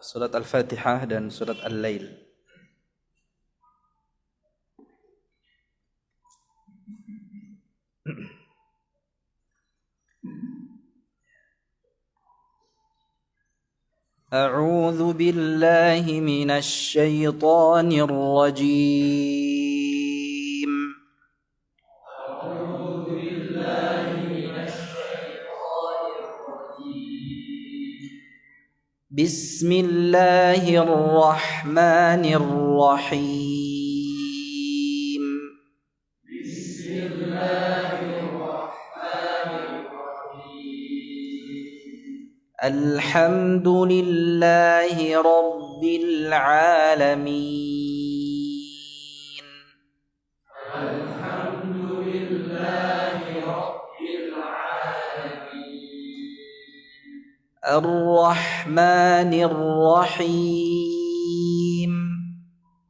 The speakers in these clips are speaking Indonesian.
surat Al-Fatihah dan surat Al-Lail. A'udzu billahi minasy syaithanir rajim. A'udzu billahi minasy syaithanir rajim. Bismillahirrahmanirrahim. Alhamdulillahi Rabbil Alamin. Alhamdulillahi Rabbil Alamin. Ar-Rahmanir Rahim.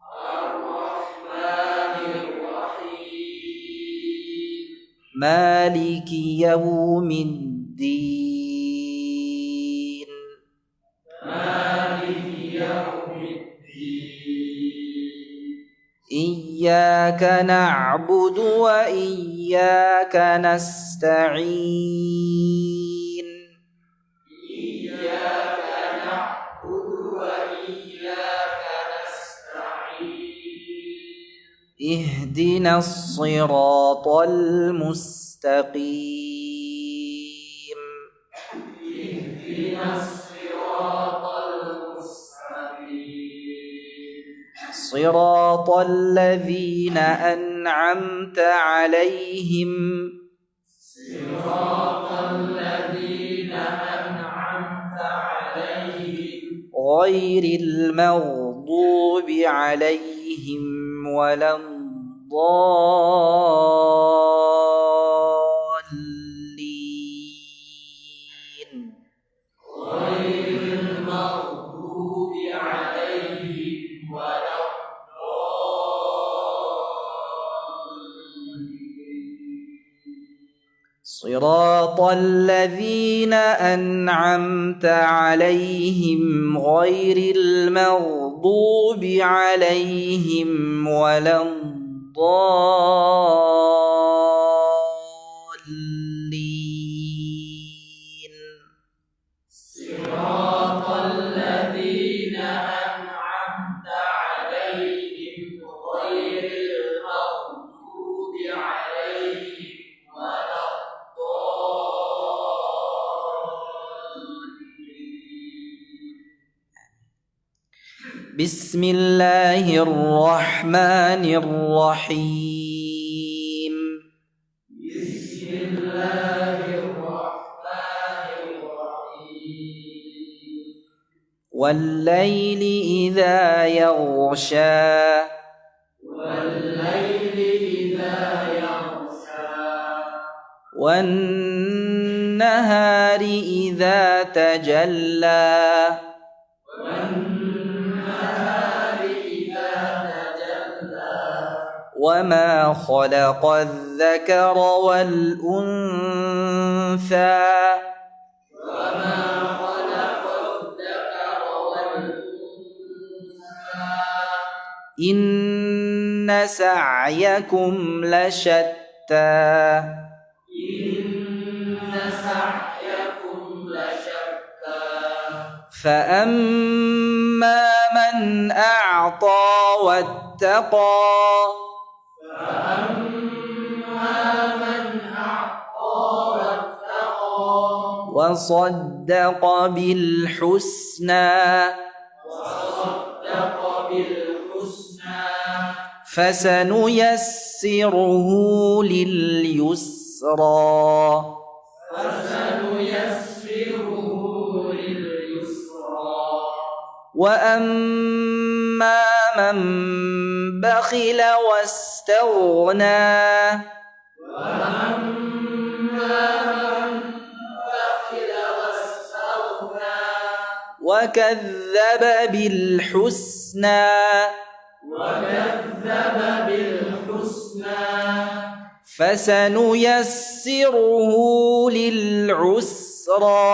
Ar-Rahmanir Rahim. Maliki Yawmiddin. Iyyaka na'budu wa iyyaka nasta'in. Iyyaka na'budu wa iyyaka nasta'in. Ihdinas siratal mustaqim. Ihdinas صراط الذين أنعمت عليهم غير المغضوب عليهم ولا الضالين. صراط الذين أنعمت عليهم غير المغضوب عليهم ولا الضالين. صراط الذين أنعمت عليهم غير المغضوب عليهم ولا بسم الله الرحمن الرحيم. بسم الله الرحمن الرحيم. والليل إذا يغشى. والليل إذا يغشى. والنهار إذا تجلى. وما خلق الذكر والأنثى. وما خلق الذكر والأنثى. إن سعيكم لشتى. إن سعيكم لشتى. فأما من أعطى واتقى. وصدق بالحسنى. فسنيسره لليسرى. وأما من بخل واستغنى. وكذب بالحسنى. فسنيسره للعسرى.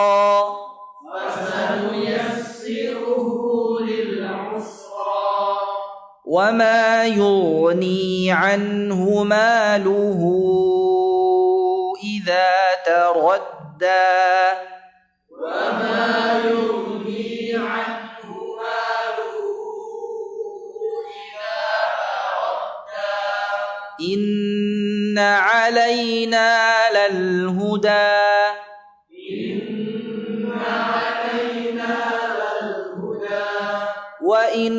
وما يغني عنه ماله إذا تردى وما يغني عنه ماله إذا تردى إن علينا للهدى إن علينا للهدى وإن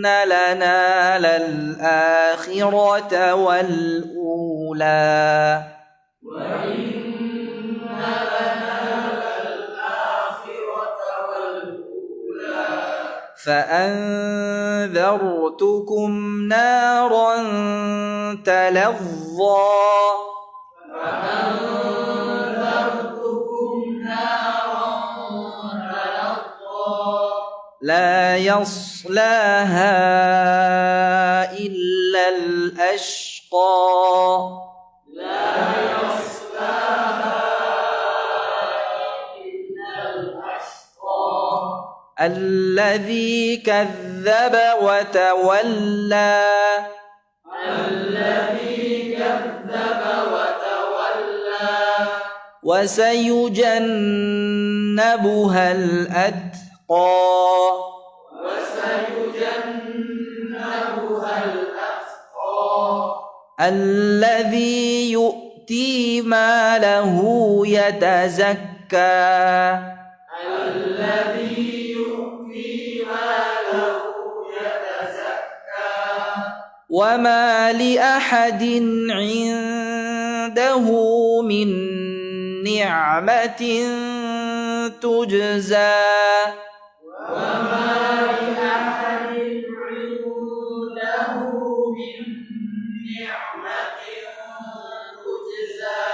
لنا للآخرة والأولى وإن لنا للآخرة والأولى فأنذرتكم نارا تلظى فأنذرتكم نارا تلظى لا يصلاها إلا الأشقى لا يصلاها إلا الأشقى الذي كذب وتولى الذي كذب وتولى وسيجنبها الأتقى وسيجنبها الأتقى الذي يؤتي ماله يتزكى الذي يؤتي ماله يتزكى وما لأحد عنده من نعمة تجزى وما لأحد عنده من نعمة تجزى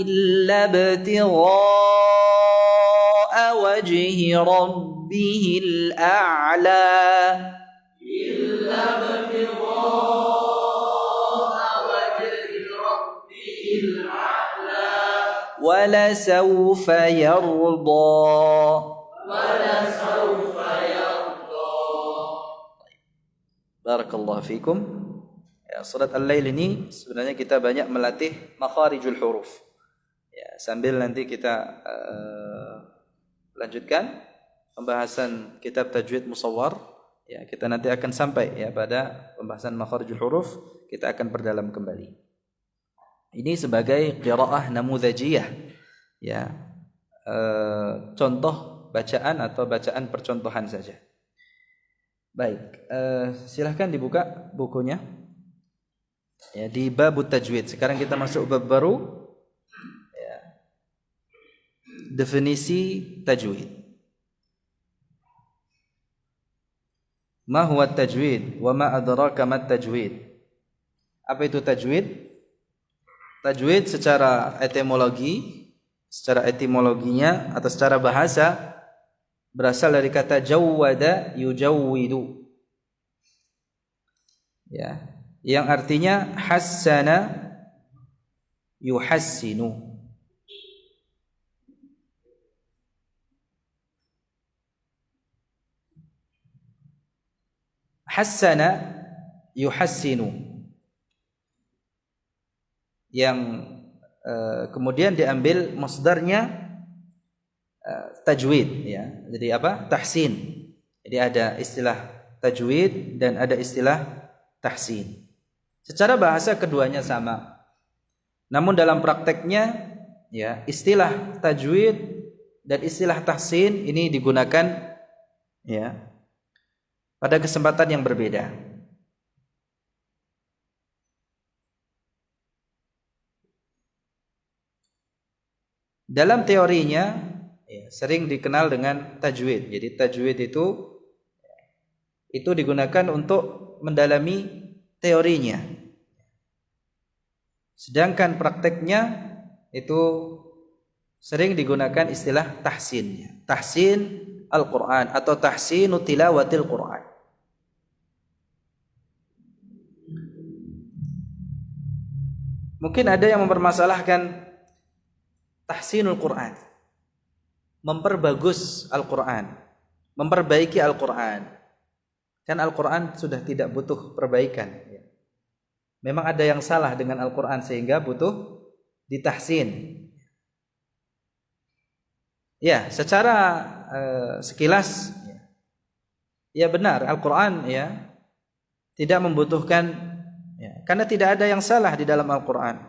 إلا ابتغاء وجه ربه الأعلى إلا ابتغاء وجه ربه الأعلى ولسوف يرضى ولسوف يرضى. Barakallahu fikum. Ya, surat Al-Lail ini sebenarnya kita banyak melatih makharijul huruf. Ya, sambil nanti kita lanjutkan pembahasan kitab tajwid musawwar. Ya, kita nanti akan sampai ya pada pembahasan makharijul huruf, kita akan perdalam kembali. Ini sebagai qiraah namudhajiyah. Ya. Contoh bacaan atau bacaan percontohan saja. Baik, silahkan dibuka bukunya. Ya, di bab tajwid. Sekarang kita masuk bab baru. Ya. Definisi tajwid. Ma huwa tajwid wa ma adraka ma tajwid? Apa itu tajwid? Tajwid secara etimologinya atau secara bahasa berasal dari kata jawwada yujawwidu. Ya, yang artinya hassana yuhassinu. Hassana yuhassinu, yang kemudian diambil masdarnya tajwid ya. Jadi apa? Tahsin. Jadi ada istilah tajwid dan ada istilah tahsin. Secara bahasa keduanya sama. Namun dalam prakteknya ya, istilah tajwid dan istilah tahsin ini digunakan ya pada kesempatan yang berbeda. Dalam teorinya ya, sering dikenal dengan tajwid. Jadi tajwid itu digunakan untuk mendalami teorinya. Sedangkan prakteknya itu sering digunakan istilah tahsinnya. Tahsin Al-Quran atau tahsinu tilawatil Quran. Mungkin ada yang mempermasalahkan tahsinul Quran, memperbagus Al-Quran, memperbaiki Al-Quran. Kan Al-Quran sudah tidak butuh perbaikan. Memang ada yang salah dengan Al-Quran sehingga butuh ditahsin. Ya, secara sekilas ya benar Al-Quran ya tidak membutuhkan ya, karena tidak ada yang salah di dalam Al-Quran.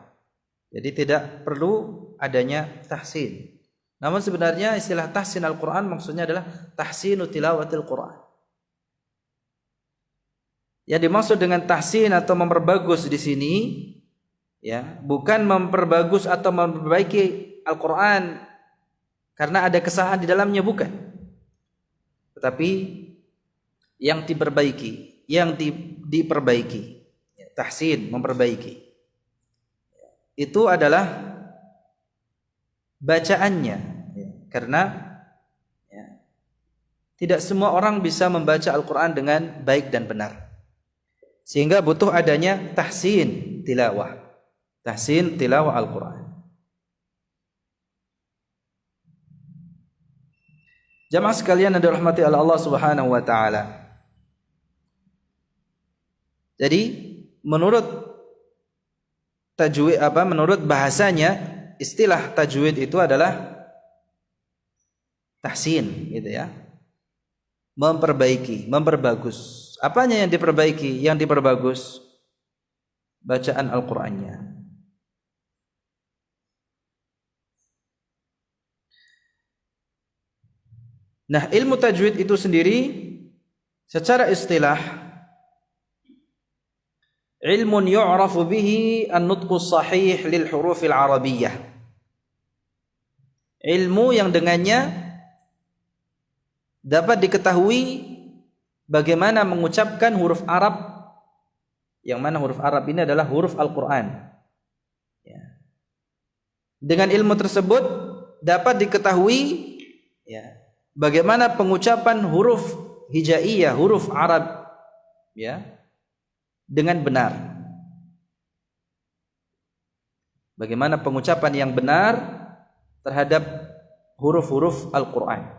Jadi tidak perlu adanya tahsin. Namun sebenarnya istilah tahsin Al-Quran maksudnya adalah tahsinu tilawatil Quran. Yang dimaksud dengan tahsin atau memperbagus di sini ya, bukan memperbagus atau memperbaiki Al-Quran karena ada kesalahan di dalamnya, bukan. Tetapi yang diperbaiki, yang diperbaiki, ya, tahsin, memperbaiki. Itu adalah bacaannya, ya, karena ya, tidak semua orang bisa membaca Al-Quran dengan baik dan benar. Sehingga butuh adanya tahsin tilawah. Tahsin tilawah Al-Quran. Jamaah sekalian yang dirahmati oleh Allah Subhanahu wa taala. Jadi menurut tajwid menurut bahasanya istilah tajwid itu adalah tahsin gitu ya. Memperbaiki, memperbagus. Apanya yang diperbaiki? Yang diperbagus bacaan Al-Qur'annya. Nah, ilmu tajwid itu sendiri secara istilah ilmun yu'rafu bihi an-nutqus sahih lil hurufil arabiyyah. Ilmu yang dengannya dapat diketahui bagaimana mengucapkan huruf Arab, yang mana huruf Arab ini adalah huruf Al-Quran. Ya. Dengan ilmu tersebut dapat diketahui ya, bagaimana pengucapan huruf hijaiyah, huruf Arab ya, dengan benar. Bagaimana pengucapan yang benar terhadap huruf-huruf Al-Quran.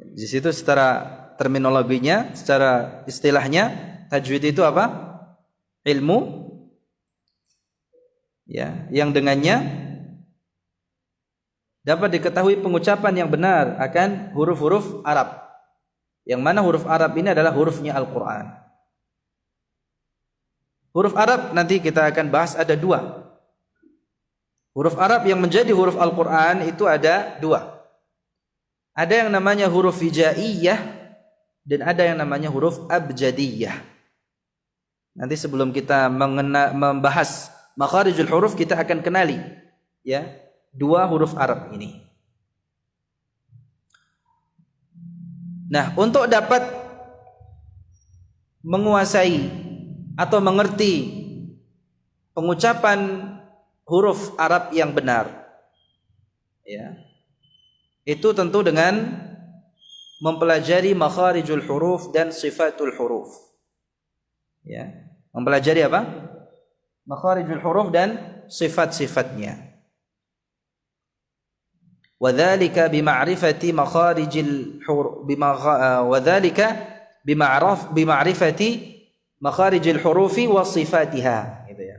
Di situ secara terminologinya, secara istilahnya, tajwid itu apa? Ilmu ya, yang dengannya dapat diketahui pengucapan yang benar akan huruf-huruf Arab. Yang mana huruf Arab ini adalah hurufnya Al-Quran. Huruf Arab nanti kita akan bahas ada dua. Huruf Arab yang menjadi huruf Al-Quran itu ada dua. Ada yang namanya huruf hijaiyah dan ada yang namanya huruf abjadiyah. Nanti sebelum kita membahas makharijul huruf, kita akan kenali ya dua huruf Arab ini. Nah, untuk dapat menguasai atau mengerti pengucapan huruf Arab yang benar ya, itu tentu dengan mempelajari makharijul huruf dan sifatul huruf. Ya, mempelajari apa? Makharijul huruf dan sifat-sifatnya. Wadzalika bima'rifati makharijil huruf wadzalika bima'rifati makharijil hurufi wa sifatiha, gitu ya.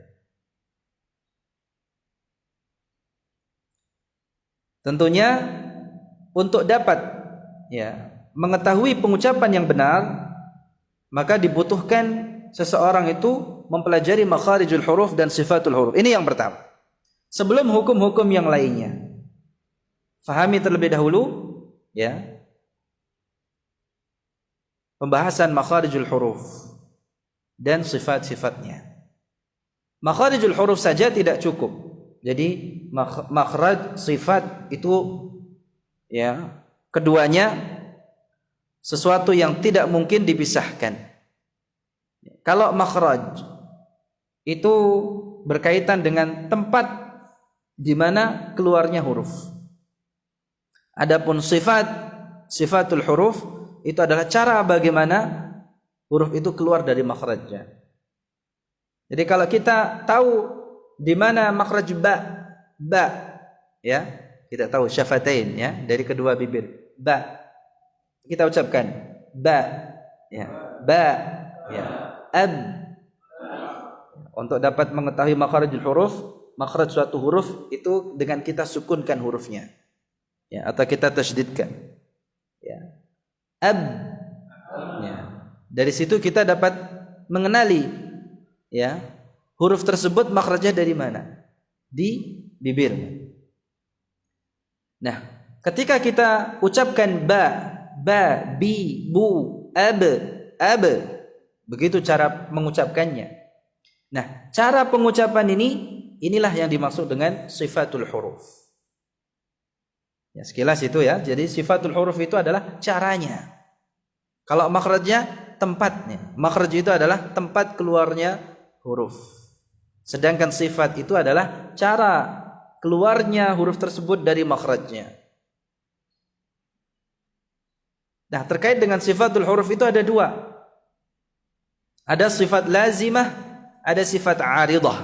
Tentunya untuk dapat ya mengetahui pengucapan yang benar, maka dibutuhkan seseorang itu mempelajari makharijul huruf dan sifatul huruf. Ini yang pertama. Sebelum hukum-hukum yang lainnya, fahami terlebih dahulu ya pembahasan makharijul huruf dan sifat-sifatnya. Makharijul huruf saja tidak cukup. Jadi makhraj, sifat itu ya, keduanya sesuatu yang tidak mungkin dipisahkan. Kalau makhraj itu berkaitan dengan tempat di mana keluarnya huruf. Adapun sifat, sifatul huruf itu adalah cara bagaimana huruf itu keluar dari makhrajnya. Jadi kalau kita tahu di mana makhraj ba ya, kita tahu syafatain ya, dari kedua bibir, ba kita ucapkan ba, ya, ba, ya, ab. Untuk dapat mengetahui makharijul huruf, makhraj suatu huruf itu dengan kita sukunkan hurufnya, ya, atau kita tasydidkan, ya, ab, ya. Dari situ kita dapat mengenali, ya, huruf tersebut makhrajnya dari mana, di bibir. Nah, ketika kita ucapkan ba, bi, bu, ab, begitu cara mengucapkannya. Nah, cara pengucapan inilah yang dimaksud dengan sifatul huruf. Ya, sekilas itu ya. Jadi sifatul huruf itu adalah caranya. Kalau makhrajnya, tempatnya. Makhraj itu adalah tempat keluarnya huruf. Sedangkan sifat itu adalah cara keluarnya huruf tersebut dari makhrajnya. Nah, terkait dengan sifatul huruf itu ada dua. Ada sifat lazimah, ada sifat aridah.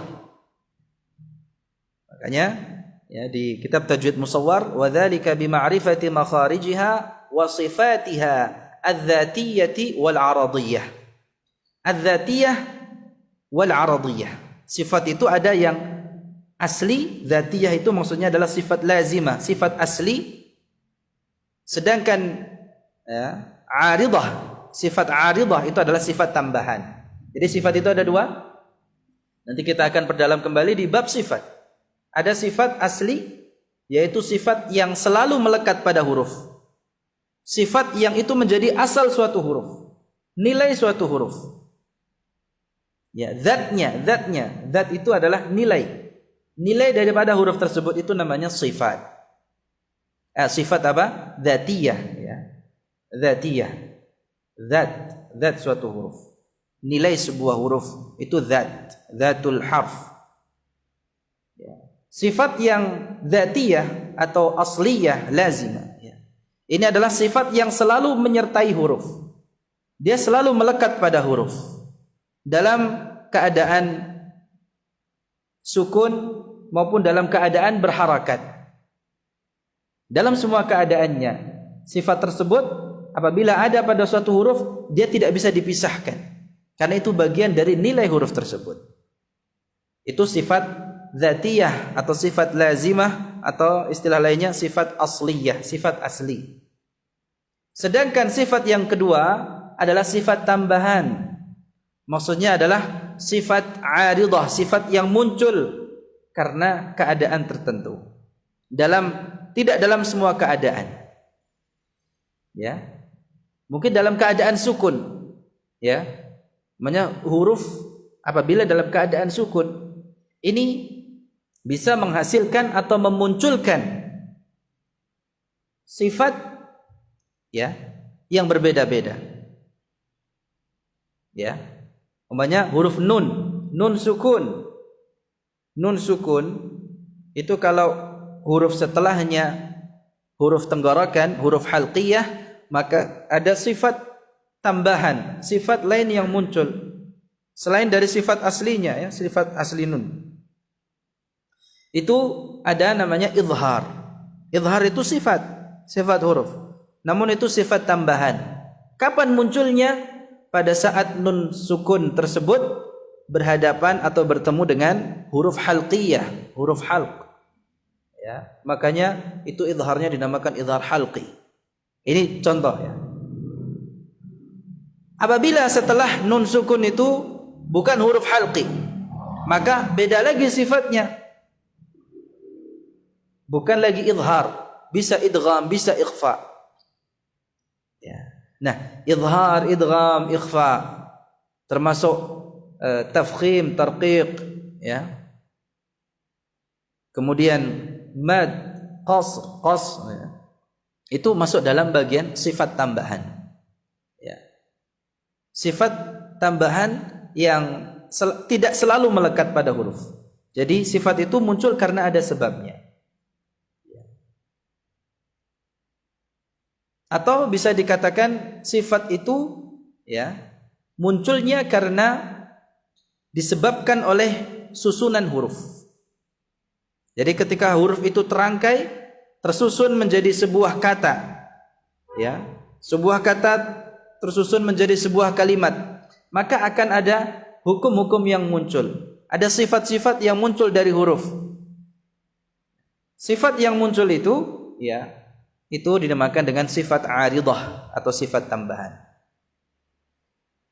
Makanya ya, di kitab Tajwid Musawwar, wa dzalika bi ma'rifati makharijiha wa sifatiha adz-dzatiyyah wal 'aradhiyyah. Adz-dzatiyyah wal 'aradhiyyah. Sifat itu ada yang asli, dzatiyah itu maksudnya adalah sifat lazimah, sifat asli. Sedangkan ya, 'aridah, sifat 'aridah itu adalah sifat tambahan. Jadi sifat itu ada dua. Nanti kita akan perdalam kembali di bab sifat. Ada sifat asli, yaitu sifat yang selalu melekat pada huruf. Sifat yang itu menjadi asal suatu huruf, nilai suatu huruf. Ya, zatnya, zat itu adalah nilai. Nilai daripada huruf tersebut itu namanya sifat. Sifat apa? Dzatiyah, ya. Dzatiyah. Zat suatu huruf. Nilai sebuah huruf itu zatul harf. Ya. Sifat yang dzatiyah atau asliyah lazimah, ya. Ini adalah sifat yang selalu menyertai huruf. Dia selalu melekat pada huruf dalam keadaan sukun maupun dalam keadaan berharakat. Dalam semua keadaannya, sifat tersebut apabila ada pada suatu huruf, dia tidak bisa dipisahkan. Karena itu bagian dari nilai huruf tersebut. Itu sifat dzatiyah atau sifat lazimah, atau istilah lainnya sifat asliyah, sifat asli. Sedangkan sifat yang kedua adalah sifat tambahan. Maksudnya adalah sifat aridah, sifat yang muncul karena keadaan tertentu. Tidak dalam semua keadaan. Ya. Mungkin dalam keadaan sukun, ya. Makanya huruf apabila dalam keadaan sukun ini bisa menghasilkan atau memunculkan sifat, ya, yang berbeda-beda. Ya. Umpamanya huruf nun sukun. Nun sukun itu kalau huruf setelahnya huruf tenggorokan, huruf halqiyah, maka ada sifat tambahan, sifat lain yang muncul selain dari sifat aslinya, ya, sifat asli nun. Itu ada namanya izhar. Izhar itu sifat huruf. Namun itu sifat tambahan. Kapan munculnya? Pada saat nun sukun tersebut berhadapan atau bertemu dengan huruf halqiyah, huruf halq. Ya, makanya itu izharnya dinamakan izhar halqi. Ini contoh, ya. Apabila setelah nun sukun itu bukan huruf halqi, maka beda lagi sifatnya. Bukan lagi izhar, bisa idgham, bisa ikhfa. Ya. Nah, izhar, idgham, ikhfa termasuk tafkhim, tarqiq, ya. Kemudian mad, qasr, ya. Itu masuk dalam bagian sifat tambahan. Sifat tambahan yang tidak selalu melekat pada huruf. Jadi sifat itu muncul karena ada sebabnya. Atau bisa dikatakan sifat itu, ya, munculnya karena disebabkan oleh susunan huruf. Jadi ketika huruf itu terangkai, tersusun menjadi sebuah kata, ya, sebuah kata tersusun menjadi sebuah kalimat, maka akan ada hukum-hukum yang muncul. Ada sifat-sifat yang muncul dari huruf. Sifat yang muncul itu, ya, itu dinamakan dengan sifat aridah atau sifat tambahan.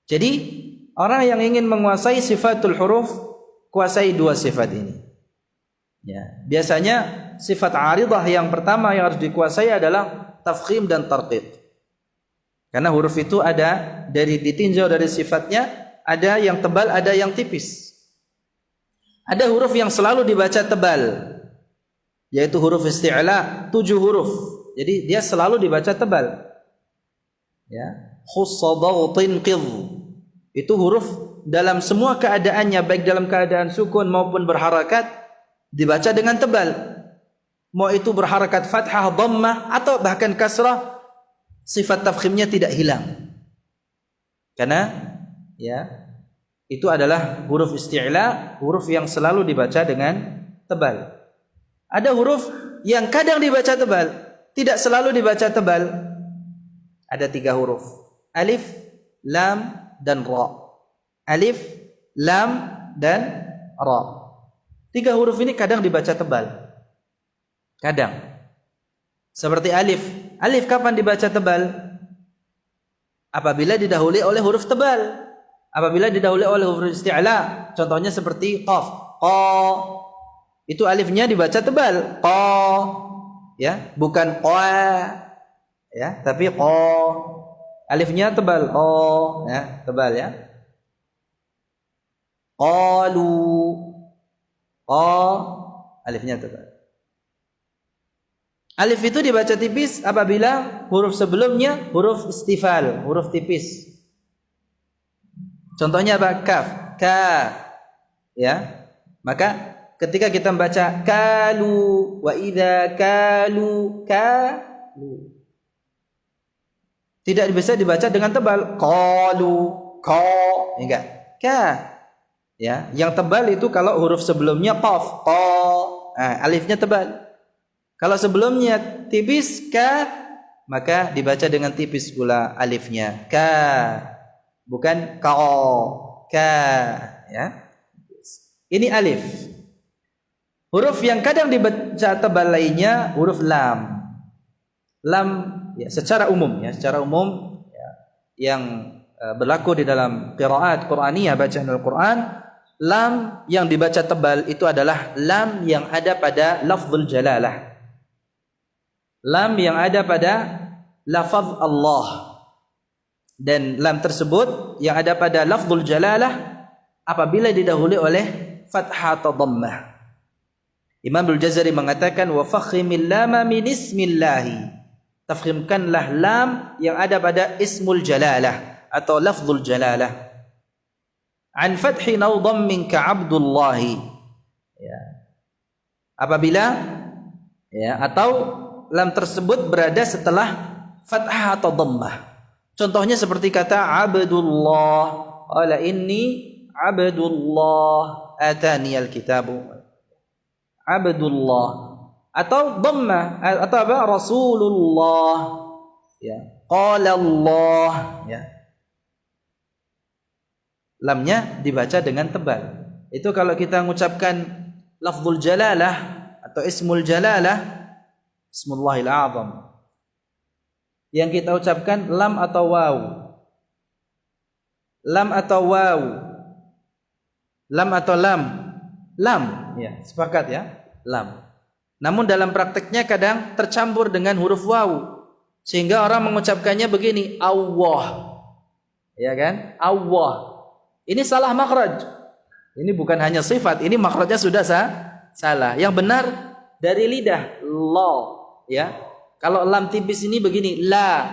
Jadi, orang yang ingin menguasai sifatul huruf, kuasai dua sifat ini. Ya, biasanya sifat aridah yang pertama yang harus dikuasai adalah tafkhim dan tarqiq. Karena huruf itu ada dari ditinjau dari sifatnya, ada yang tebal, ada yang tipis. Ada huruf yang selalu dibaca tebal, yaitu huruf isti'la, 7 huruf. Jadi dia selalu dibaca tebal. Ya, khussa dhawtin qidh. Itu huruf dalam semua keadaannya, baik dalam keadaan sukun maupun berharakat, dibaca dengan tebal. Mau itu berharakat fathah, dhammah atau bahkan kasrah, sifat tafkhimnya tidak hilang. Karena ya, itu adalah huruf isti'la, huruf yang selalu dibaca dengan tebal. Ada huruf yang kadang dibaca tebal, tidak selalu dibaca tebal. Ada 3 huruf. Alif, lam, dan ra. Alif, lam, dan ra. 3 huruf ini kadang dibaca tebal. Kadang. Seperti alif. Alif kapan dibaca tebal? Apabila didahului oleh huruf tebal. Apabila didahului oleh huruf isti'la. Contohnya seperti qaf. Qa. Itu alifnya dibaca tebal. Qa. Ya, bukan qa. Ya, tapi qa. Alifnya tebal. Qa. Ya, tebal ya. Qalu. Qa. Alifnya tebal. Alif itu dibaca tipis apabila huruf sebelumnya huruf istifal, huruf tipis. Contohnya apa? Kaf, ka. Ya. Maka ketika kita membaca kalu, wa idza kalu, kalu, tidak bisa dibaca dengan tebal. Qalu, qa, enggak. Ka. Ya, yang tebal itu kalau huruf sebelumnya qaf, qa. Nah, alifnya tebal. Kalau sebelumnya tipis ka, maka dibaca dengan tipis pula alifnya. Ka, bukan ka. Ka, ya. Ini alif. Huruf yang kadang dibaca tebal lainnya huruf lam. Lam ya, secara umum ya, yang berlaku di dalam qiraat Qur'aniyah, bacaan Al-Qur'an, lam yang dibaca tebal itu adalah lam yang ada pada lafzul jalalah. Lam yang ada pada lafaz Allah. Dan lam tersebut yang ada pada lafzul jalalah apabila didahului oleh fathah atau dhammah. Imam Al-Jazari mengatakan wa fakhimil lama min ismillahi. Tafkhimkanlah lam yang ada pada ismul jalalah atau lafzul jalalah. An fathin aw dhammin ka Abdullahi. Ya. Apabila ya, atau lam tersebut berada setelah fathah atau dhammah. Contohnya seperti kata Abdullah, qala inni Abdullah atani al-kitabu. Abdullah. Atau dhammah atau apa? Rasulullah. Ya. Qala Allah, ya. Lamnya dibaca dengan tebal. Itu kalau kita mengucapkan lafzul jalalah atau ismul jalalah, Ismullahil A'zam, yang kita ucapkan lam atau waw. Lam atau waw. Lam atau lam. Lam, ya, sepakat ya, lam. Namun dalam prakteknya kadang tercampur dengan huruf waw, sehingga orang mengucapkannya begini, Allah. Ya kan? Allah. Ini salah makhraj. Ini bukan hanya sifat, ini makhrajnya sudah salah. Yang benar dari lidah, la. Ya, kalau lam tipis ini begini, la.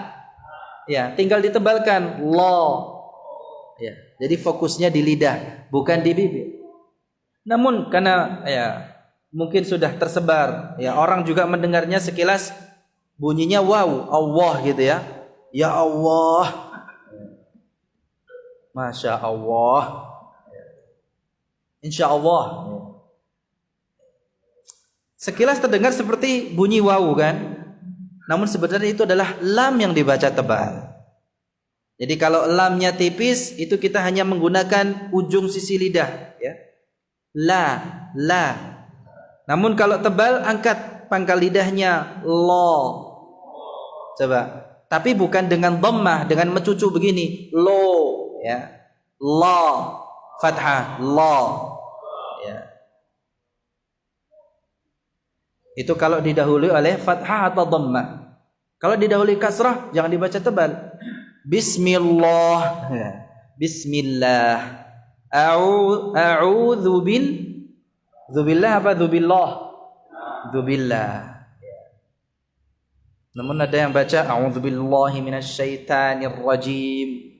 Ya, tinggal ditebalkan, la. Ya, jadi fokusnya di lidah, bukan di bibir. Namun karena ya mungkin sudah tersebar, ya orang juga mendengarnya sekilas bunyinya wow, Allah gitu ya. Ya Allah. Masya Allah. Insya Allah. Sekilas terdengar seperti bunyi wawu kan? Namun sebenarnya itu adalah lam yang dibaca tebal. Jadi kalau lamnya tipis itu kita hanya menggunakan ujung sisi lidah, ya. La. Namun kalau tebal angkat pangkal lidahnya lo. Coba. Tapi bukan dengan dhammah, dengan mencucu begini, lo, ya. La, fathah, la. Ya. Itu kalau didahului oleh fathah atau dhammah. Kalau didahului kasrah jangan dibaca tebal. Bismillah. Bismillah. A'udzu dzubillah apa dzubillah? Dzubillah. Namun ada yang baca a'udzubillahi minasyaitanir rajim.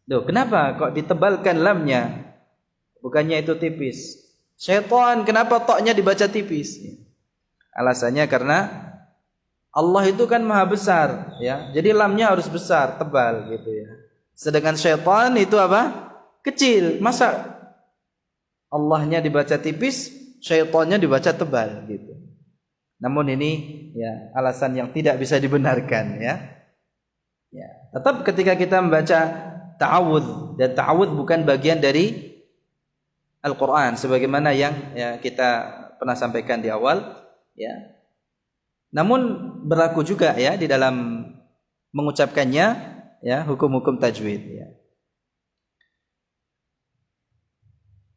Loh, kenapa kok ditebalkan lamnya? Bukannya itu tipis. Syaitan, kenapa toknya dibaca tipis? Alasannya karena Allah itu kan maha besar, ya. Jadi lamnya harus besar, tebal gitu ya. Sedangkan syaitan itu apa? Kecil. Masa Allahnya dibaca tipis, syaitannya dibaca tebal gitu. Namun ini ya alasan yang tidak bisa dibenarkan, ya. Ya, tetap ketika kita membaca ta'awudz, dan ta'awudz bukan bagian dari Al-Qur'an sebagaimana yang ya kita pernah sampaikan di awal, ya. Namun berlaku juga ya di dalam mengucapkannya ya hukum-hukum tajwid, ya.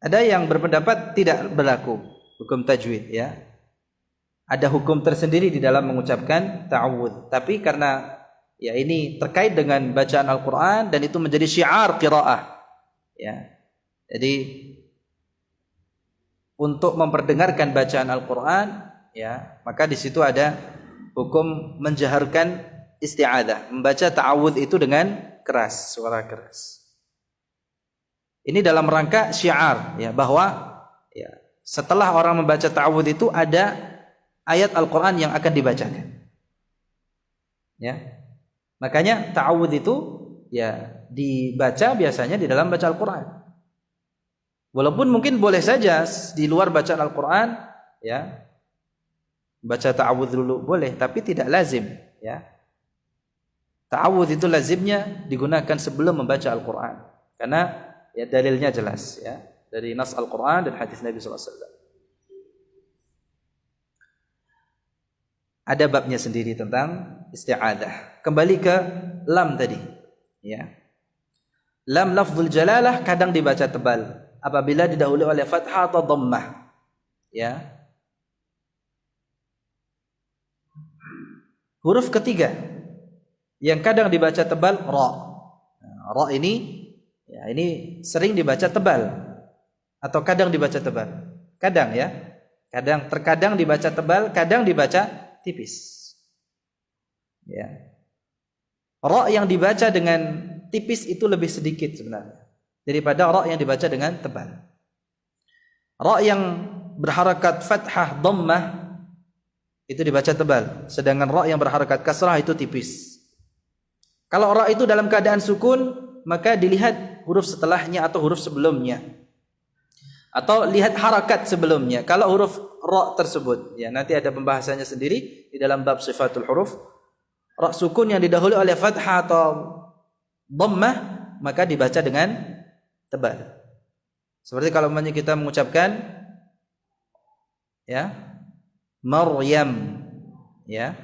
Ada yang berpendapat tidak berlaku hukum tajwid, ya. Ada hukum tersendiri di dalam mengucapkan ta'awudz. Tapi karena ya ini terkait dengan bacaan Al-Qur'an dan itu menjadi syiar qiraah, ya. Jadi untuk memperdengarkan bacaan Al-Qur'an, ya, maka di situ ada hukum menjaharkan isti'adzah, membaca ta'awudz itu dengan keras, suara keras. Ini dalam rangka syiar, ya, bahwa ya, setelah orang membaca ta'awudz itu ada ayat Al-Qur'an yang akan dibacakan. Ya. Makanya ta'awudz itu ya dibaca biasanya di dalam baca Al-Qur'an. Walaupun mungkin boleh saja di luar bacaan Al-Qur'an, ya, baca ta'awudz dulu boleh, tapi tidak lazim, ya. Ta'awudz itu lazimnya digunakan sebelum membaca Al-Qur'an. Karena ya dalilnya jelas, ya, dari nas Al-Qur'an dan hadis Nabi sallallahu alaihi wasallam. Ada babnya sendiri tentang isti'adzah. Kembali ke lam tadi, ya. Lam lafzul jalalah kadang dibaca tebal apabila didahului oleh fathah atau dhammah, ya. Huruf ketiga yang kadang dibaca tebal ra. Ra ini ya, ini sering dibaca tebal atau kadang dibaca tebal. Kadang, ya. Terkadang dibaca tebal, kadang dibaca tipis. Ya. Ra yang dibaca dengan tipis itu lebih sedikit sebenarnya daripada ra yang dibaca dengan tebal. Ra yang berharakat fathah dhammah itu dibaca tebal, sedangkan ra yang berharakat kasrah itu tipis. Kalau ra itu dalam keadaan sukun, maka dilihat huruf setelahnya atau huruf sebelumnya, atau lihat harakat sebelumnya. Kalau huruf ra tersebut, ya, nanti ada pembahasannya sendiri di dalam bab sifatul huruf. Ra sukun yang didahului oleh fathah atau dhammah maka dibaca dengan tebal. Seperti kalau kita mengucapkan, ya, Maryam, ya.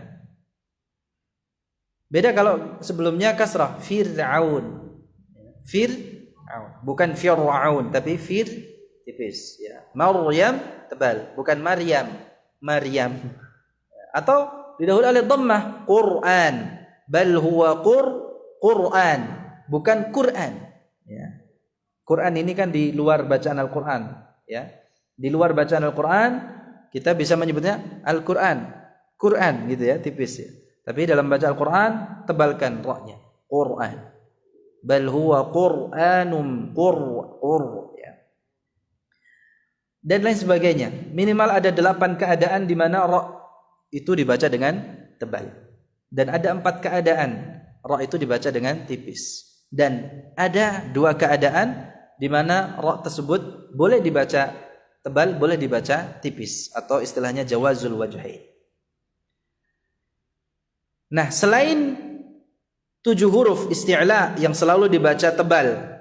Beda kalau sebelumnya kasrah, Fir'aun. Fir'aun, bukan Fir'aun tapi fir tipis, ya. Maryam tebal, bukan Maryam, Maryam. Atau didahului oleh dhammah, Quran, bal huwa Quran, bukan Quran, ya. Quran ini kan di luar bacaan Al-Qur'an, ya. Di luar bacaan Al-Qur'an kita bisa menyebutnya Al-Qur'an, Quran gitu, ya, tipis, ya. Tapi dalam baca Al-Qur'an tebalkan ra-nya, Quran. Bal huwa Qur'anum ya. Dan lain sebagainya. Minimal ada 8 keadaan di mana ra itu dibaca dengan tebal. Dan ada 4 keadaan ra itu dibaca dengan tipis. Dan ada 2 keadaan di mana ra tersebut boleh dibaca tebal, boleh dibaca tipis, atau istilahnya jawazul wajhain. Nah, selain 7 huruf isti'la yang selalu dibaca tebal,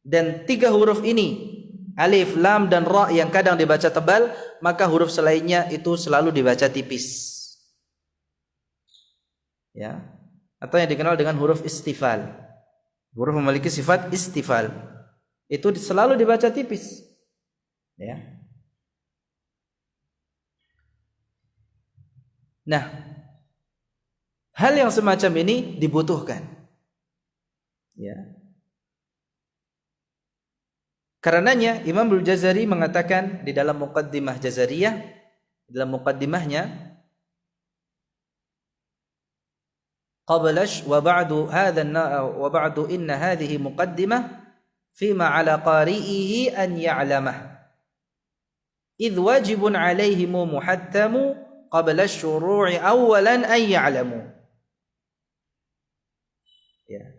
dan 3 huruf ini alif, lam, dan ra yang kadang dibaca tebal, maka huruf selainnya itu selalu dibaca tipis. Ya, atau yang dikenal dengan huruf istifal. Huruf memiliki sifat istifal. Itu selalu dibaca tipis. Ya. Nah, hal yang semacam ini dibutuhkan. Ya. Karenanya Imam Al-Jazari mengatakan di dalam Muqaddimah Jazariyah, dalam muqaddimahnya, qablash wa ba'du hadha wa ba'du inna hadhihi muqaddimah fima 'ala qari'ihi an ya'lamah idh wajibun 'alaihim muhattamu qabla asy-syuru'i awwalan an ya'lamu. Ya.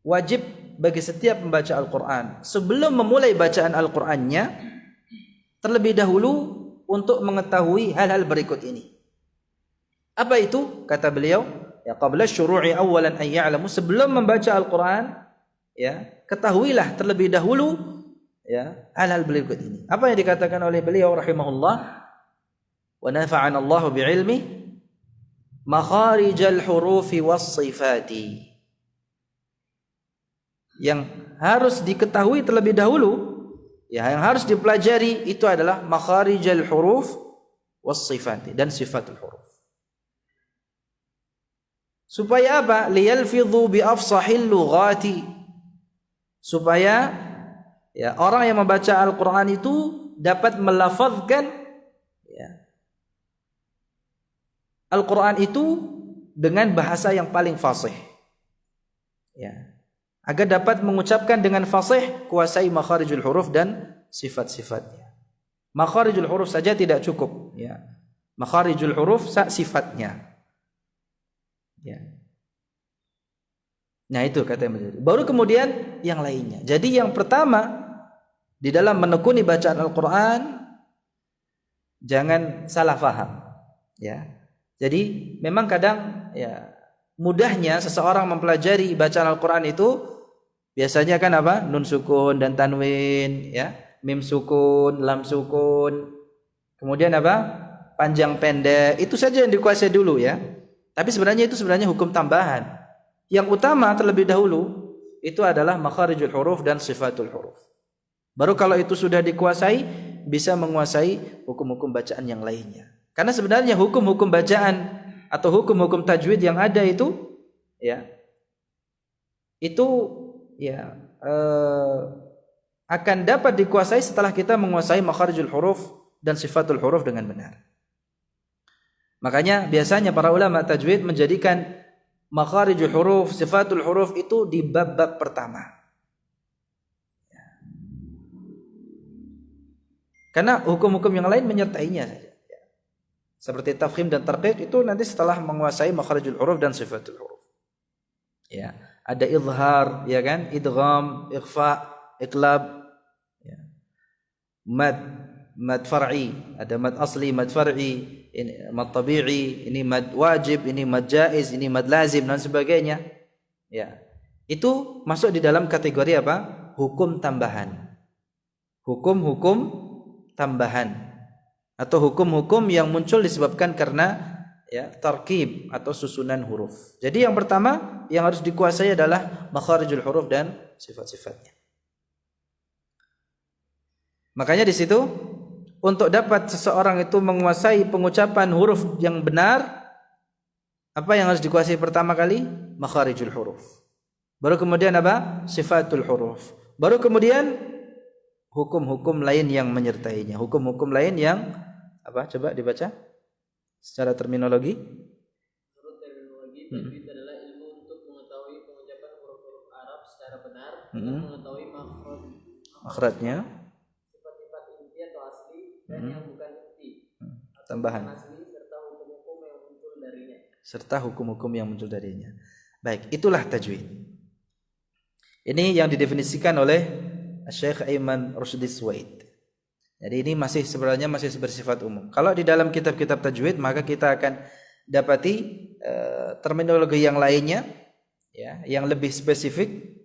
Wajib bagi setiap pembaca Al-Quran sebelum memulai bacaan Al-Qurannya terlebih dahulu untuk mengetahui hal-hal berikut ini. Apa itu? Kata beliau, ya, qabla syuru'i awwalan an ya'lamu, sebelum membaca Al-Quran, ya, ketahuilah terlebih dahulu, ya, hal-hal berikut ini. Apa yang dikatakan oleh beliau rahimahullah, wa nafa'ana Allahu bi'ilmi, makharijal hurufi was sifati. Yang harus diketahui terlebih dahulu, ya, yang harus dipelajari itu adalah makharijal huruf was sifati, dan sifatul huruf. Supaya apa? Liyalfidhu bi afsahil lughati. Supaya, ya, orang yang membaca Al-Quran itu dapat melafazkan, ya, Al-Quran itu dengan bahasa yang paling fasih. Ya. Agar dapat mengucapkan dengan fasih, kuasai makharijul huruf dan sifat-sifatnya. Makharijul huruf saja tidak cukup, ya. Makharijul huruf sifatnya. Ya. Nah, itu kata yang menjadi. Baru kemudian yang lainnya. Jadi yang pertama di dalam menekuni bacaan Al-Quran, jangan salah faham. Ya. Jadi memang kadang, ya, mudahnya seseorang mempelajari bacaan Al-Quran itu biasanya kan apa? Nun sukun dan tanwin, ya, mim sukun, lam sukun. Kemudian apa? Panjang pendek. Itu saja yang dikuasai dulu, ya. Tapi sebenarnya itu hukum tambahan. Yang utama terlebih dahulu itu adalah makharijul huruf dan sifatul huruf. Baru kalau itu sudah dikuasai, bisa menguasai hukum-hukum bacaan yang lainnya. Karena sebenarnya hukum-hukum bacaan atau hukum-hukum tajwid yang ada itu, ya, itu, ya, akan dapat dikuasai setelah kita menguasai makharijul huruf dan sifatul huruf dengan benar. Makanya biasanya para ulama tajwid menjadikan makharijul huruf, sifatul huruf itu di bab-bab pertama. Karena hukum-hukum yang lain menyertainya saja. Seperti tafkhim dan tarqiq itu nanti setelah menguasai makharijul huruf dan sifatul huruf. Ya, ada izhar, ya kan? Idgham, ikhfa, iqlab, ya. Mad far'i, ada mad asli, mad far'i, ini mad tabi'i, ini mad wajib, ini mad jaiz, ini mad lazim, dan sebagainya. Ya. Itu masuk di dalam kategori apa? Hukum tambahan. Hukum-hukum tambahan atau hukum-hukum yang muncul disebabkan karena, ya, tarkib atau susunan huruf. Jadi yang pertama yang harus dikuasai adalah makharijul huruf dan sifat-sifatnya. Makanya di situ untuk dapat seseorang itu menguasai pengucapan huruf yang benar, apa yang harus dikuasai pertama kali? Makharijul huruf. Baru kemudian apa? Sifatul huruf. Baru kemudian hukum-hukum lain yang menyertainya. Hukum-hukum lain yang apa? Coba dibaca secara terminologi. Menurut terminologi, tajwid adalah ilmu untuk mengetahui pengucapan huruf-huruf Arab secara benar dan mengetahui makhrajnya, sifat-sifat inti atau asli dan yang bukan inti, tambahan, asli, serta hukum-hukum yang muncul darinya. Baik, itulah tajwid. Ini yang didefinisikan oleh Syekh Aiman Rushdie Suwaid. Jadi ini sebenarnya masih bersifat umum. Kalau di dalam kitab-kitab tajwid, maka kita akan dapati terminologi yang lainnya, ya, yang lebih spesifik,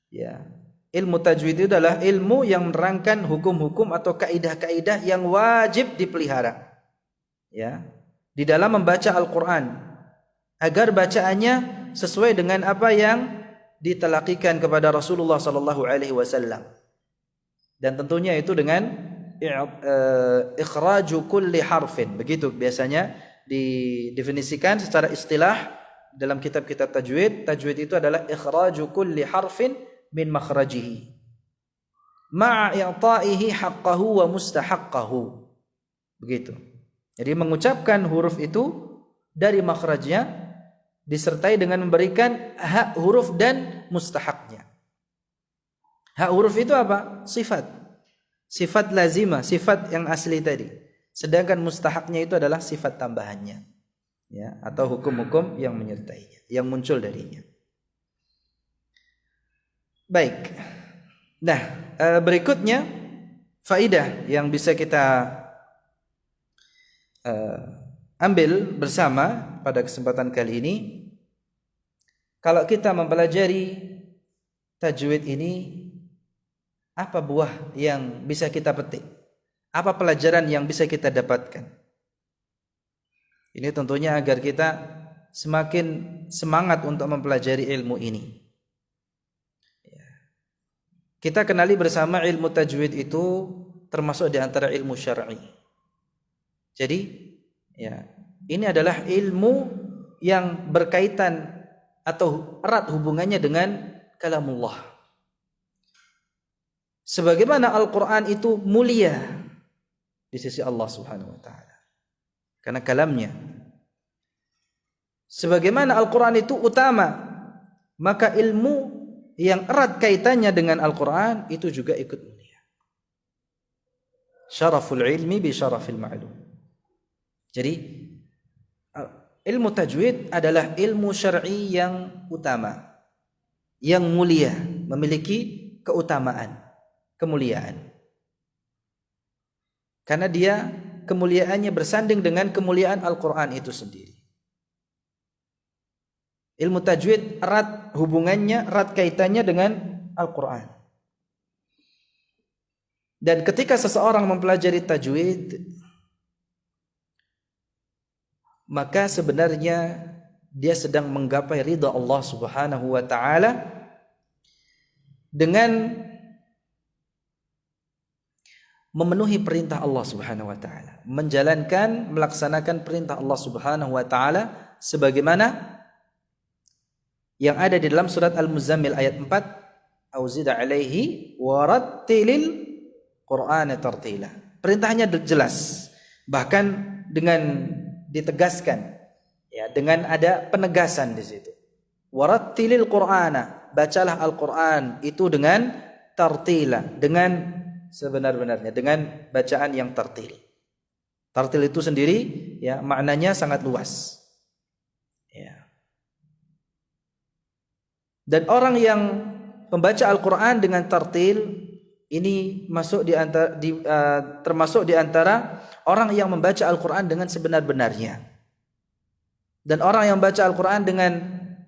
ya, ilmu tajwid itu adalah ilmu yang menerangkan hukum-hukum atau kaidah-kaidah yang wajib dipelihara, ya, di dalam membaca Al-Quran, agar bacaannya sesuai dengan apa yang ditelakikan kepada Rasulullah sallallahu alaihi wasallam. Dan tentunya itu dengan ikhraju kulli harfin. Begitu biasanya didefinisikan secara istilah dalam kitab-kitab tajwid. Tajwid itu adalah ikhraju kulli harfin min makhrajihi ma'a i'ta'ihi haqqahu wa mustahaqqahu. Begitu. Jadi mengucapkan huruf itu dari makhrajnya disertai dengan memberikan hak huruf dan mustahaknya. Hak huruf itu apa? Sifat. Sifat lazimah, sifat yang asli tadi. Sedangkan mustahaknya itu adalah sifat tambahannya, ya, atau hukum-hukum yang menyertainya, yang muncul darinya. Baik. Nah, berikutnya faidah yang bisa kita ambil bersama pada kesempatan kali ini, kalau kita mempelajari tajwid ini, apa buah yang bisa kita petik? Apa pelajaran yang bisa kita dapatkan? Ini tentunya agar kita semakin semangat untuk mempelajari ilmu ini. Kita kenali bersama ilmu tajwid itu termasuk di antara ilmu syar'i. Jadi, ya, ini adalah ilmu yang berkaitan atau erat hubungannya dengan kalamullah. Sebagaimana Al-Quran itu mulia di sisi Allah Subhanahu wa ta'ala karena kalamnya. Sebagaimana Al-Quran itu utama, maka ilmu yang erat kaitannya dengan Al-Quran itu juga ikut mulia. Syaraful ilmi bi syarafil ma'lum. Jadi ilmu tajwid adalah ilmu syar'i yang utama, yang mulia, memiliki keutamaan, kemuliaan. Karena dia kemuliaannya bersanding dengan kemuliaan Al-Quran itu sendiri. Ilmu tajwid erat hubungannya, erat kaitannya dengan Al-Quran. Dan ketika seseorang mempelajari tajwid, maka sebenarnya dia sedang menggapai ridha Allah Subhanahu wa ta'ala dengan memenuhi perintah Allah Subhanahu wa ta'ala, menjalankan, melaksanakan perintah Allah Subhanahu wa ta'ala sebagaimana yang ada di dalam surat Al-Muzammil ayat 4, auzida alaihi warattilil Qur'ana tartila. Perintahnya jelas, bahkan dengan ditegaskan, ya, dengan ada penegasan di situ. Warattilil Qur'ana, bacalah Al-Qur'an itu dengan tartila, dengan sebenar-benarnya, dengan bacaan yang tartil. Tartil itu sendiri, ya, maknanya sangat luas. Ya. Dan orang yang membaca Al-Quran dengan tartil ini termasuk di antara orang yang membaca Al-Quran dengan sebenar-benarnya. Dan orang yang membaca Al-Quran dengan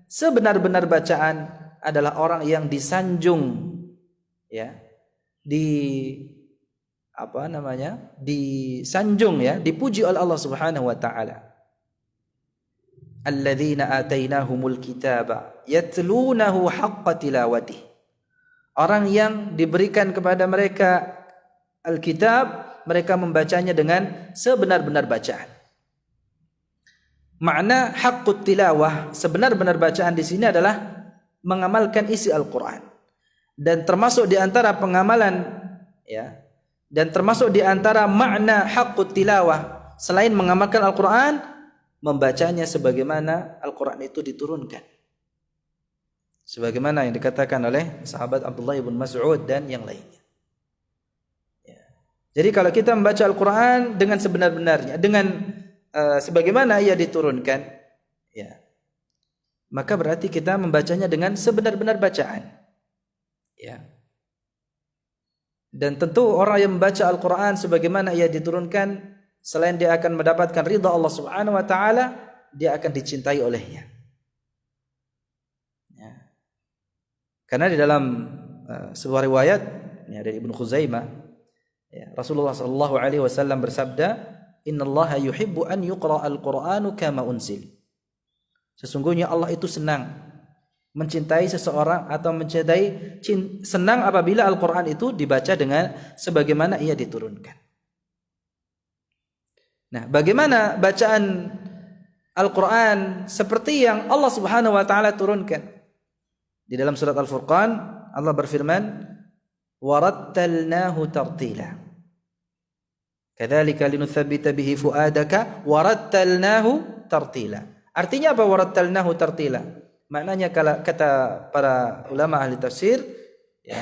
sebenar-benar bacaan adalah orang yang disanjung, ya, disanjung, ya, dipuji oleh Allah Subhanahu wa ta'ala. Alladzina atainahumul kitaba yatlunahu haqqa tilawatih. Orang yang diberikan kepada mereka Alkitab, mereka membacanya dengan sebenar-benar bacaan. Makna haqqut tilawah, sebenar-benar bacaan di sini adalah mengamalkan isi Al-Quran. Dan termasuk di antara pengamalan, ya, dan termasuk di antara makna haqqut tilawah selain mengamalkan Al-Quran, membacanya sebagaimana Al-Quran itu diturunkan. Sebagaimana yang dikatakan oleh sahabat Abdullah ibn Mas'ud dan yang lainnya. Ya. Jadi kalau kita membaca Al-Quran dengan sebenar-benarnya, dengan sebagaimana ia diturunkan, ya, maka berarti kita membacanya dengan sebenar-benar bacaan. Ya. Dan tentu orang yang membaca Al-Quran sebagaimana ia diturunkan, selain dia akan mendapatkan ridha Allah Subhanahu wa ta'ala, dia akan dicintai olehnya. Karena di dalam sebuah riwayat ya, dari Ibnu Khuzaimah, ya, Rasulullah sallallahu alaihi wasallam bersabda, "Innallaha yuhibbu an yuqra al-Qur'anu kama unzil." Sesungguhnya Allah itu senang mencintai seseorang atau senang apabila Al-Qur'an itu dibaca dengan sebagaimana ia diturunkan. Nah, bagaimana bacaan Al-Qur'an seperti yang Allah Subhanahu wa taala turunkan? Di dalam surat Al-Furqan Allah berfirman, "Warattalnahu tartila." Kadzalika linutsabbita bihi fuadaka warattalnahu tartila. Artinya apa warattalnahu tartila? Maknanya kata para ulama ahli tafsir, ya,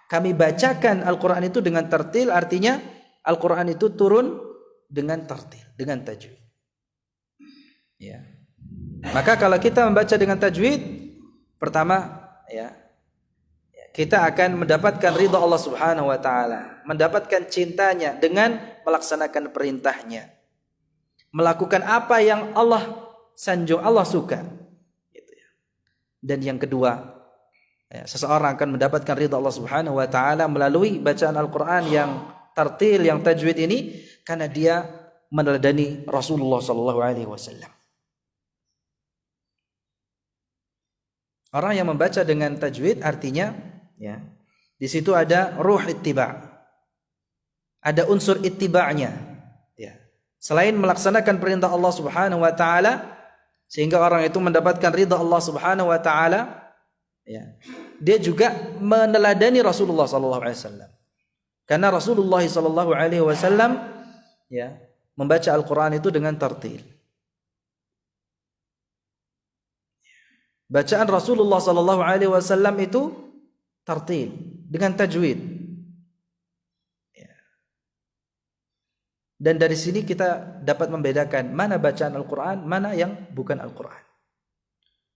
kami bacakan Al-Qur'an itu dengan tartil, artinya Al-Qur'an itu turun dengan tartil, dengan tajwid. Ya. Maka kalau kita membaca dengan tajwid, pertama ya, kita akan mendapatkan ridha Allah Subhanahu wa taala, mendapatkan cintanya dengan melaksanakan perintahnya, melakukan apa yang Allah sanjung, Allah suka. Gitu ya. Dan yang kedua, ya, seseorang akan mendapatkan ridha Allah Subhanahu wa taala melalui bacaan Al-Qur'an yang tartil, yang tajwid ini, karena dia meneladani Rasulullah sallallahu alaihi wasallam. Orang yang membaca dengan tajwid artinya, ya, di situ ada ruh ittiba'. Ada unsur ittiba'nya, ya. Selain melaksanakan perintah Allah Subhanahu wa taala sehingga orang itu mendapatkan ridha Allah Subhanahu wa taala, ya, dia juga meneladani Rasulullah sallallahu alaihi wasallam. Karena Rasulullah sallallahu alaihi wasallam, ya, membaca Al-Qur'an itu dengan tartil. Bacaan Rasulullah sallallahu alaihi wasallam itu tartil dengan tajwid. Ya. Dan dari sini kita dapat membedakan mana bacaan Al-Qur'an, mana yang bukan Al-Qur'an.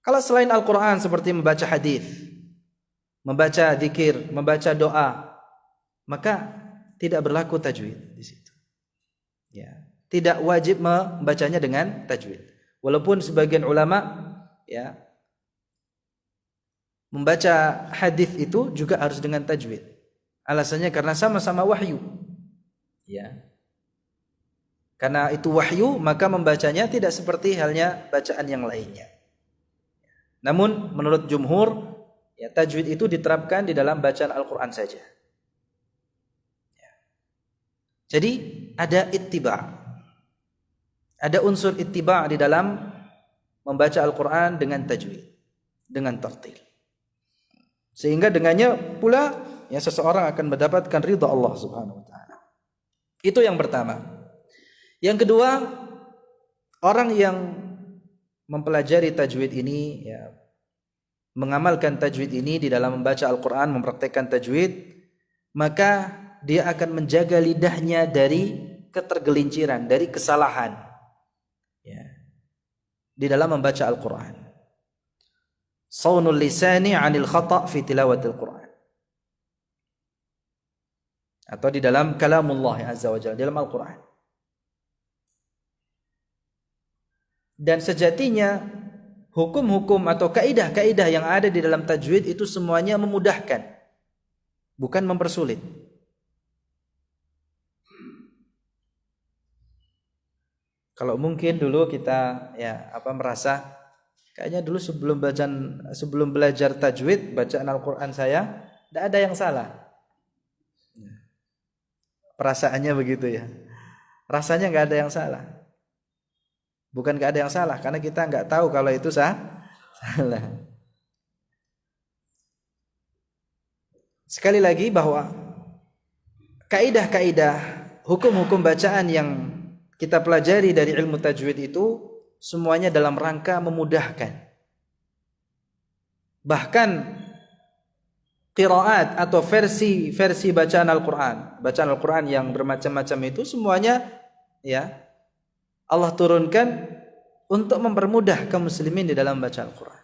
Kalau selain Al-Qur'an seperti membaca hadis, membaca zikir, membaca doa, maka tidak berlaku tajwid di situ. Ya, tidak wajib membacanya dengan tajwid. Walaupun sebagian ulama, ya, membaca hadis itu juga harus dengan tajwid. Alasannya karena sama-sama wahyu. Ya. Karena itu wahyu, maka membacanya tidak seperti halnya bacaan yang lainnya. Namun menurut jumhur, ya, tajwid itu diterapkan di dalam bacaan Al-Qur'an saja. Ya. Jadi ada ittiba'. Ada unsur ittiba' di dalam membaca Al-Qur'an dengan tajwid, dengan tartil. Sehingga dengannya pula, ya, seseorang akan mendapatkan ridha Allah Subhanahu wa taala. Itu yang pertama. Yang kedua, orang yang mempelajari tajwid ini, ya, mengamalkan tajwid ini di dalam membaca Al-Qur'an, mempraktekkan tajwid, maka dia akan menjaga lidahnya dari ketergelinciran, dari kesalahan, ya, di dalam membaca Al-Qur'an. Saunul lisani 'anil khata' fi tilawatil Qur'an. Atau di dalam kalamullah azza wa jalla, dalam Al-Qur'an. Dan sejatinya hukum-hukum atau kaidah-kaidah yang ada di dalam tajwid itu semuanya memudahkan, bukan mempersulit. Kalau mungkin dulu kita, ya, merasa kayaknya dulu sebelum belajar tajwid, bacaan Al-Qur'an saya tidak ada yang salah. Perasaannya begitu, ya. Rasanya nggak ada yang salah. Bukan nggak ada yang salah, karena kita nggak tahu kalau itu salah. Sekali lagi bahwa kaidah-kaidah, hukum-hukum bacaan yang kita pelajari dari ilmu tajwid itu semuanya dalam rangka memudahkan. Bahkan qiraat atau versi bacaan Al-Qur'an yang bermacam-macam itu semuanya, ya, Allah turunkan untuk mempermudah kaum muslimin di dalam baca Al-Qur'an.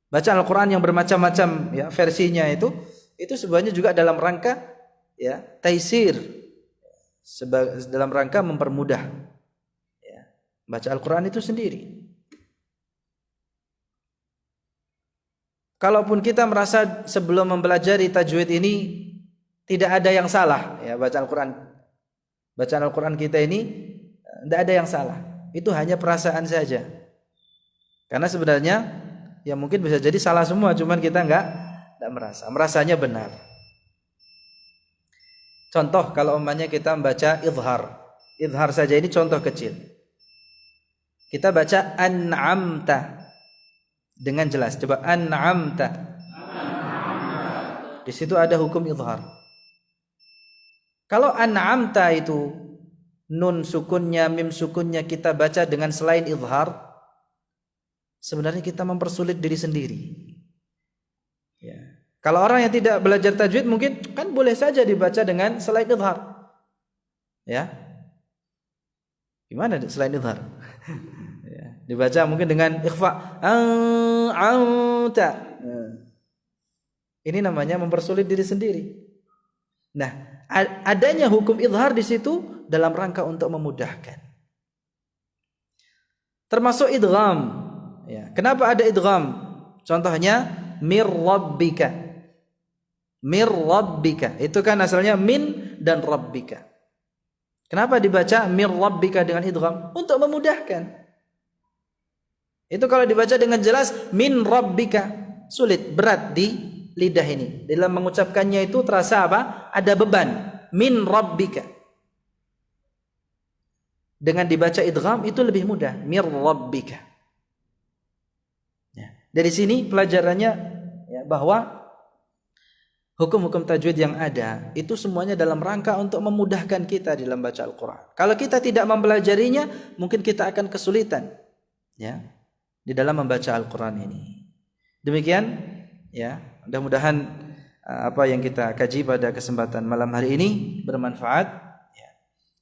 Bacaan Al-Qur'an yang bermacam-macam, ya, versinya itu sebenarnya juga dalam rangka, ya, taisir, dalam rangka mempermudah baca Al-Quran itu sendiri. kalaupun kita merasa sebelum mempelajari tajwid ini tidak ada yang salah, ya bacaan Al-Quran kita ini tidak ada yang salah. Itu hanya perasaan saja. Karena sebenarnya ya mungkin bisa jadi salah semua, cuman kita enggak merasanya benar. Contoh kalau umpamanya kita membaca idhar saja, ini contoh kecil. Kita baca an'amta dengan jelas. Coba an'amta. Di situ ada hukum idhar. Kalau an'amta itu nun sukunnya, mim sukunnya kita baca dengan selain idhar, sebenarnya kita mempersulit diri sendiri. Ya. Kalau orang yang tidak belajar tajwid mungkin kan boleh saja dibaca dengan selain idhar. Ya. Gimana selain idhar? Ya. Dibaca mungkin dengan ikhfa. A'ta. Ini namanya mempersulit diri sendiri. Nah, adanya hukum idhar di situ dalam rangka untuk memudahkan. Termasuk idgham. Ya. Kenapa ada idgham? Contohnya mir rabbika. Mir rabbika. Itu kan asalnya min dan rabbika. Kenapa dibaca mir rabbika dengan idgham? Untuk memudahkan. Itu kalau dibaca dengan jelas min rabbika, sulit, berat di lidah ini. Dalam mengucapkannya itu terasa apa? Ada beban. Min rabbika. Dengan dibaca idgham itu lebih mudah. Mir rabbika. Ya. Dari sini pelajarannya ya, bahwa hukum-hukum tajwid yang ada itu semuanya dalam rangka untuk memudahkan kita dalam baca Al-Quran. Kalau kita tidak mempelajarinya, mungkin kita akan kesulitan ya di dalam membaca Al-Quran ini. Demikian ya, mudah-mudahan apa yang kita kaji pada kesempatan malam hari ini bermanfaat ya,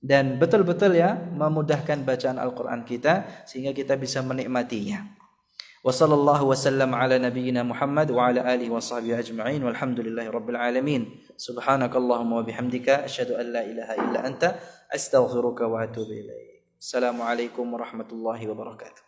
dan betul-betul ya memudahkan bacaan Al-Quran kita sehingga kita bisa menikmatinya. وصلى الله وسلم على نبينا محمد وعلى آله وصحبه أجمعين والحمد لله رب العالمين سبحانك اللهم وبحمدك أشهد أن لا إله إلا أنت أستغفرك وأتوب إليك السلام عليكم ورحمة الله وبركاته.